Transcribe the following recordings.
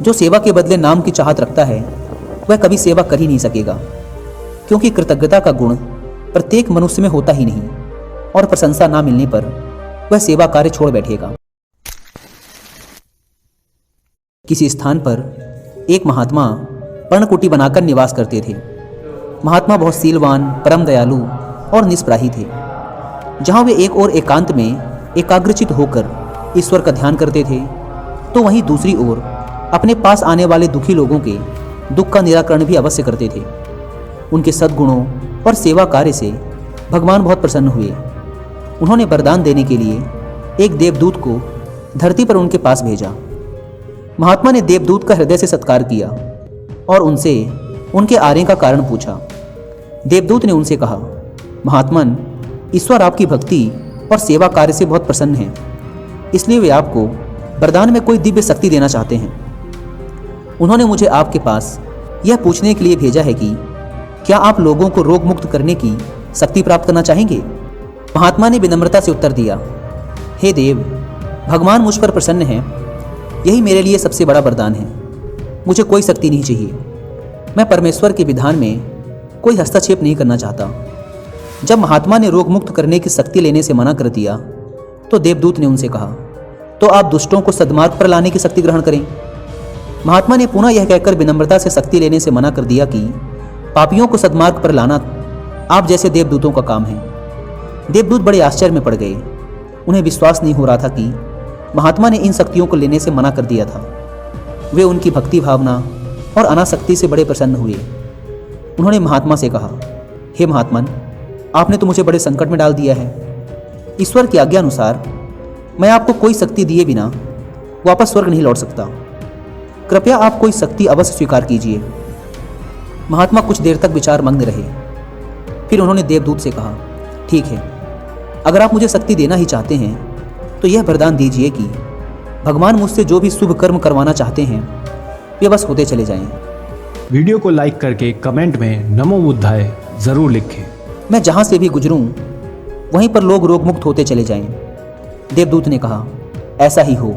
जो सेवा के बदले नाम की चाहत रखता है वह कभी सेवा कर ही नहीं सकेगा, क्योंकि कृतज्ञता का गुण प्रत्येक मनुष्य में होता ही नहीं और प्रशंसा ना मिलने पर वह सेवा कार्य छोड़ बैठेगा। किसी स्थान पर एक महात्मा पर्णकुटी बनाकर निवास करते थे। महात्मा बहुत सीलवान, परम दयालु और निष्प्राही थे। जहाँ वे एक और एकांत में एकाग्रचित होकर ईश्वर का ध्यान करते थे, तो वहीं दूसरी ओर अपने पास आने वाले दुखी लोगों के दुख का निराकरण भी अवश्य करते थे। उनके सद्गुणों और सेवा कार्य से भगवान बहुत प्रसन्न हुए। उन्होंने वरदान देने के लिए एक देवदूत को धरती पर उनके पास भेजा। महात्मा ने देवदूत का हृदय से सत्कार किया और उनसे उनके आने का कारण पूछा। देवदूत ने उनसे कहा, महात्मन, ईश्वर आपकी भक्ति और सेवा कार्य से बहुत प्रसन्न हैं, इसलिए वे आपको वरदान में कोई दिव्य शक्ति देना चाहते हैं। उन्होंने मुझे आपके पास यह पूछने के लिए भेजा है कि क्या आप लोगों को रोग मुक्त करने की शक्ति प्राप्त करना चाहेंगे? महात्मा ने विनम्रता से उत्तर दिया, हे देव, भगवान मुझ पर प्रसन्न हैं, यही मेरे लिए सबसे बड़ा वरदान है। मुझे कोई शक्ति नहीं चाहिए। मैं परमेश्वर के विधान में कोई हस्तक्षेप नहीं करना चाहता। जब महात्मा ने रोग मुक्त करने की शक्ति लेने से मना कर दिया तो देवदूत ने उनसे कहा, तो आप दुष्टों को सद्मार्ग पर लाने की शक्ति ग्रहण करें। महात्मा ने पुनः यह कहकर विनम्रता से शक्ति लेने से मना कर दिया कि पापियों को सद्मार्ग पर लाना आप जैसे देवदूतों का काम है। देवदूत बड़े आश्चर्य में पड़ गए। उन्हें विश्वास नहीं हो रहा था कि महात्मा ने इन शक्तियों को लेने से मना कर दिया था। वे उनकी भक्ति भावना और अनासक्ति से बड़े प्रसन्न हुए। उन्होंने महात्मा से कहा, हे महात्मन, आपने तो मुझे बड़े संकट में डाल दिया है। ईश्वर की आज्ञा अनुसार मैं आपको कोई शक्ति दिए बिना वापस स्वर्ग नहीं लौट सकता। कृपया आप कोई शक्ति अवश्य स्वीकार कीजिए। महात्मा कुछ देर तक विचार मग्न रहे। फिर उन्होंने देवदूत से कहा, ठीक है, अगर आप मुझे शक्ति देना ही चाहते हैं तो यह वरदान दीजिए कि भगवान मुझसे जो भी शुभ कर्म करवाना चाहते हैं वे बस होते चले जाएं। वीडियो को लाइक करके कमेंट में नमो बुद्धाय जरूर लिखें। मैं जहाँ से भी गुजरूं वहीं पर लोग रोग मुक्त होते चले जाएं। देवदूत ने कहा, ऐसा ही हो,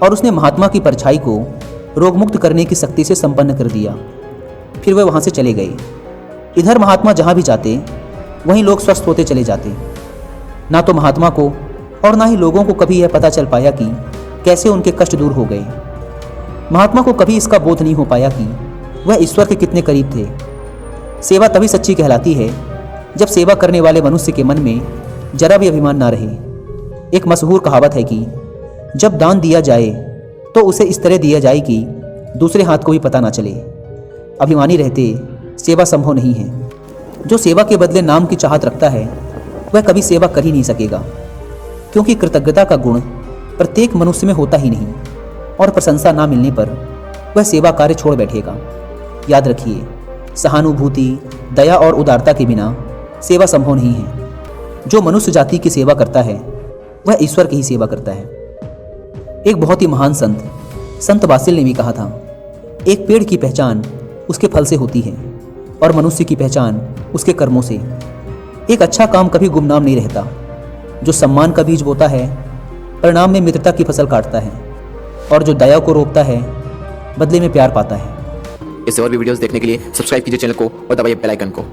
और उसने महात्मा की परछाई को रोग मुक्त करने की शक्ति से संपन्न कर दिया। फिर वे वहाँ से चले गए। इधर महात्मा जहाँ भी जाते वहीं लोग स्वस्थ होते चले जाते। ना तो महात्मा को और ना ही लोगों को कभी यह पता चल पाया कि कैसे उनके कष्ट दूर हो गए। महात्मा को कभी इसका बोध नहीं हो पाया कि वह ईश्वर के कितने करीब थे। सेवा तभी सच्ची कहलाती है जब सेवा करने वाले मनुष्य के मन में जरा भी अभिमान ना रहे। एक मशहूर कहावत है कि जब दान दिया जाए तो उसे इस तरह दिया जाए कि दूसरे हाथ को भी पता ना चले। अभिमानी रहते सेवा संभव नहीं है। जो सेवा के बदले नाम की चाहत रखता है वह कभी सेवा कर ही नहीं सकेगा, क्योंकि कृतज्ञता का गुण प्रत्येक मनुष्य में होता ही नहीं और प्रशंसा ना मिलने पर वह सेवा कार्य छोड़ बैठेगा। याद रखिए, सहानुभूति, दया और उदारता के बिना सेवा संभव नहीं है। जो मनुष्य जाति की सेवा करता है वह ईश्वर की ही सेवा करता है। एक बहुत ही महान संत वासिल ने भी कहा था, एक पेड़ की पहचान उसके फल से होती है और मनुष्य की पहचान उसके कर्मों से। एक अच्छा काम कभी गुमनाम नहीं रहता। जो सम्मान का बीज बोता है परिणाम में मित्रता की फसल काटता है, और जो दया को रोकता है बदले में प्यार पाता है। इससे और भी वीडियोस देखने के लिए सब्सक्राइब कीजिए चैनल को और दबाइए बेल आइकन को।